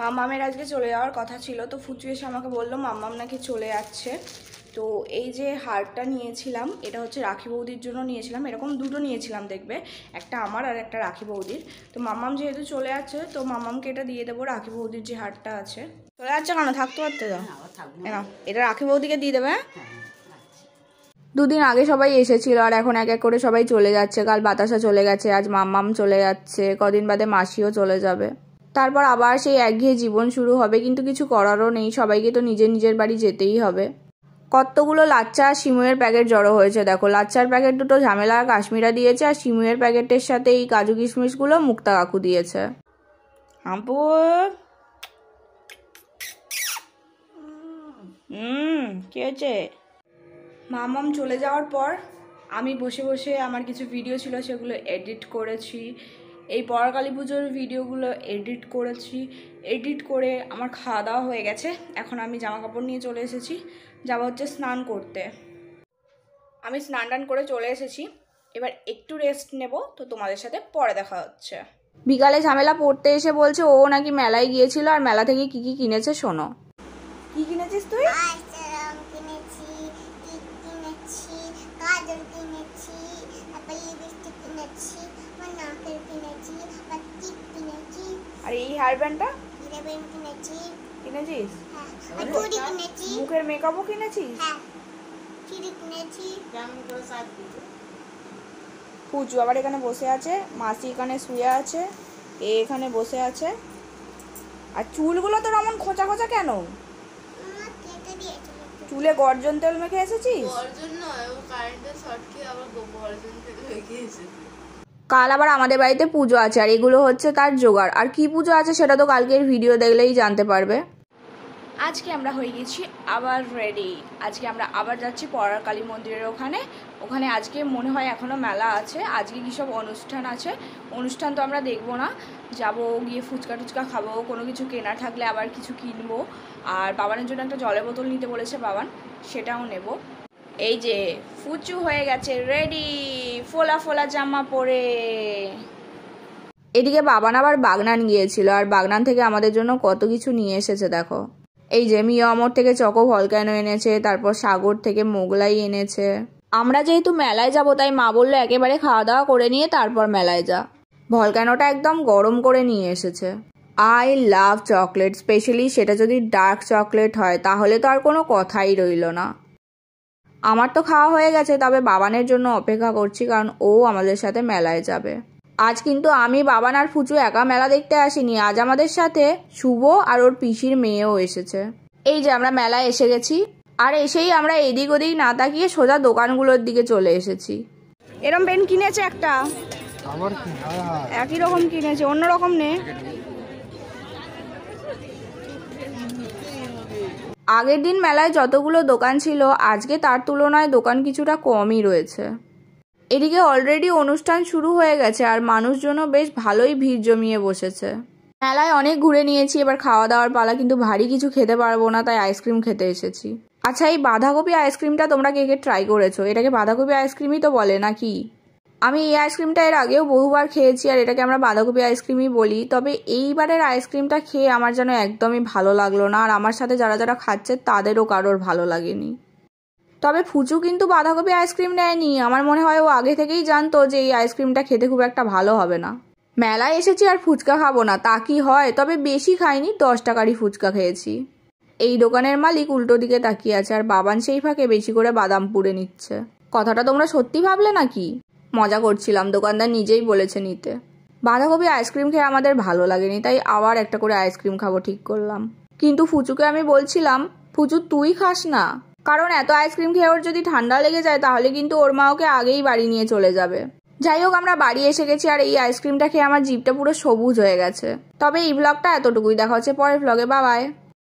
মাম্মামের আজকে চলে যাওয়ার কথা ছিল, তো ফুচু এসে আমাকে বললো মাম্মাম নাকি চলে যাচ্ছে। তো এই যে হারটা নিয়েছিলাম, এটা হচ্ছে রাখি বৌদির জন্য নিয়েছিলাম, এরকম দুটো নিয়েছিলাম দেখবে, একটা আমার আর একটা রাখি বৌদির। তো মাম্মাম যেহেতু চলে যাচ্ছে তো মাম্মামকে এটা দিয়ে দেবো, রাখি বৌদির যে হারটা আছে। চলে যাচ্ছে কেন, থাকতে পারতে দাও, এটা রাখি বৌদিকে দিয়ে দেবে। দুদিন আগে সবাই এসেছিল আর এখন এক এক করে সবাই চলে যাচ্ছে। কাল বাতাসা চলে গেছে, আজ মাম্মাম চলে যাচ্ছে, কদিন বাদে মাসিও চলে যাবে। তারপর আবার সেই একঘেয়ে জীবন শুরু হবে, কিন্তু কিছু করারও নেই, সবাইকে তো নিজের নিজের বাড়ি যেতেই হবে। কতগুলো লাচ্চা আর সিমুয়ের প্যাকেট জড়ো হয়েছে দেখো। লাচ্চার প্যাকেট দুটো ঝামেলা আর কাশ্মীরা দিয়েছে, আর সিমুয়ের প্যাকেটের সাথে এই কাজু কিশমিশগুলো মুক্তা কাকু দিয়েছে। আপু কি হয়েছে? মামাম চলে যাওয়ার পর আমি বসে বসে আমার কিছু ভিডিও ছিল সেগুলো এডিট করেছি, এই পরাকালী পুজোর ভিডিওগুলো এডিট করেছি। এডিট করে আমার খাওয়া দাওয়া হয়ে গেছে, এখন আমি জামা কাপড় নিয়ে চলে এসেছি, যাবো হচ্ছে স্নান করতে। আমি স্নান টান করে চলে এসেছি, এবার একটু রেস্ট নেব, তো তোমাদের সাথে পরে দেখা হচ্ছে। বিকালে ঝামেলা পড়তে এসে বলছে ও নাকি মেলায় গিয়েছিল আর মেলা থেকে কি কি কিনেছে শোনো। কি কিনেছিস তুই? আর এই হেয়ার ব্যান্ডটা কিনেছিস? মুখের মেকআপও কিনেছিস? পুজো আবার এখানে বসে আছে, মাসি এখানে শুয়ে আছে, এখানে বসে আছে। আর চুলগুলো তোর এমন খোঁচা খোঁচা কেন? চুলে গর্জন তেল মেখে এসেছিস? কাল আবার আমাদের বাড়িতে পুজো আছে আর এগুলো হচ্ছে তার জোগাড়। আর কি পুজো আছে সেটা তো কালকের ভিডিও দেখলেই জানতে পারবে। আজকে আমরা হয়ে গেছি আবার রেডি, আজকে আমরা আবার যাচ্ছি পরাকালী মন্দিরের ওখানে। ওখানে আজকে মনে হয় এখনও মেলা আছে, আজকে কী সব অনুষ্ঠান আছে, অনুষ্ঠান তো আমরা দেখবো না, যাব গিয়ে ফুচকা টুচকা খাবো, কোনো কিছু কেনার থাকলে আবার কিছু কিনবো। আর বাবানের জন্য একটা জলের বোতল নিতে বলেছে বাবান, সেটাও নেব। এই যে ফুচু হয়ে গেছে রেডি, ফোলা ফোলা জামা পরে। এদিকে বাবান আবার বাগনান গিয়েছিল আর বাগনান থেকে আমাদের জন্য কত কিছু নিয়ে এসেছে দেখো। এই যে মিয়া অমর থেকে চকো ভলক্যানো এনেছে, তারপর সাগর থেকে মোগলাই এনেছে। আমরা যেহেতু মেলায় যাব তাই মা বললো একেবারে খাওয়া দাওয়া করে নিয়ে তারপর মেলায় যা। ভলক্যানোটা একদম গরম করে নিয়ে এসেছে। আই লাভ চকলেট, স্পেশালি সেটা যদি ডার্ক চকলেট হয় তাহলে তো আর কোনো কথাই রইল না। আমার তো খাওয়া হয়ে গেছে, তবে বাবানের জন্য অপেক্ষা করছি, কারণ ও আমাদের সাথে মেলায় যাবে। আজ কিন্তু আমি, বাবান আর ফুচু একা মেলা দেখতে আসিনি, আজ আমাদের সাথে শুভ আর ওর পিসির মেয়েও এসেছে। এই যে আমরা মেলায় এসে গেছি, আর এসেই আমরা এদিক ওদিক না তাকিয়ে সোজা দোকানগুলোর দিকে চলে এসেছি। এরম পেন কিনেছে একটা, একই রকম কিনেছে, অন্য রকম নে। আগের দিন মেলায় যতগুলো দোকান ছিল আজকে তার তুলনায় দোকান কিছুটা কমই রয়েছে। এদিকে অলরেডি অনুষ্ঠান শুরু হয়ে গেছে আর মানুষজনও বেশ ভালোই ভিড় জমিয়ে বসেছে। মেলায় অনেক ঘুরে নিয়েছি, এবার খাওয়া দাওয়ার পালা, কিন্তু ভারী কিছু খেতে পারবো না তাই আইসক্রিম খেতে এসেছি। আচ্ছা, এই বাঁধাকপি আইসক্রিমটা তোমরা কে কে ট্রাই করেছো? এটাকে বাঁধাকপি আইসক্রিমই তো বলে নাকি? আমি এই আইসক্রিমটা এর আগেও বহুবার খেয়েছি আর এটাকে আমরা বাঁধাকপি আইসক্রিমই বলি, তবে এইবারের আইসক্রিমটা খেয়ে আমার যেন একদমই ভালো লাগলো না, আর আমার সাথে যারা যারা খাচ্ছে তাদেরও কারোর ভালো লাগেনি। তবে ফুচু কিন্তু বাঁধাকপি আইসক্রিম নেয়নি, আমার মনে হয় ও আগে থেকেই জানতো যে এই আইসক্রিমটা খেতে খুব একটা ভালো হবে না। মেলায় এসেছি আর ফুচকা খাবো না তা কি হয়? তবে বেশি খাইনি, 10 টাকারই ফুচকা খেয়েছি। এই দোকানের মালিক উল্টো দিকে তাকিয়ে আছে আর বাবান সেই ফাঁকে বেশি করে বাদাম পুড়ে নিচ্ছে। কথাটা তোমরা সত্যি ভাবলে নাকি? মজা করছিলাম, দোকানদার নিজেই বলেছে নিতে। বাঁধাকপি আইসক্রিম খেয়ে আমাদের ভালো লাগেনি, তাই আবার একটা করে আইসক্রিম খাবো ঠিক করলাম। কিন্তু ফুচুকে আমি বলছিলাম, ফুচু তুই খাস না, কারণ এত আইসক্রিম খেয়ে ওর যদি ঠান্ডা লেগে যায় তাহলে কিন্তু ওর মা ওকে আগেই বাড়ি নিয়ে চলে যাবে। যাই হোক, আমরা বাড়ি এসে গেছি আর এই আইসক্রিমটা খেয়ে আমার জিভটা পুরো সবুজ হয়ে গেছে। তবে এই ব্লগটা এতটুকুই, দেখা হচ্ছে পরের ব্লগে, বাই বাই।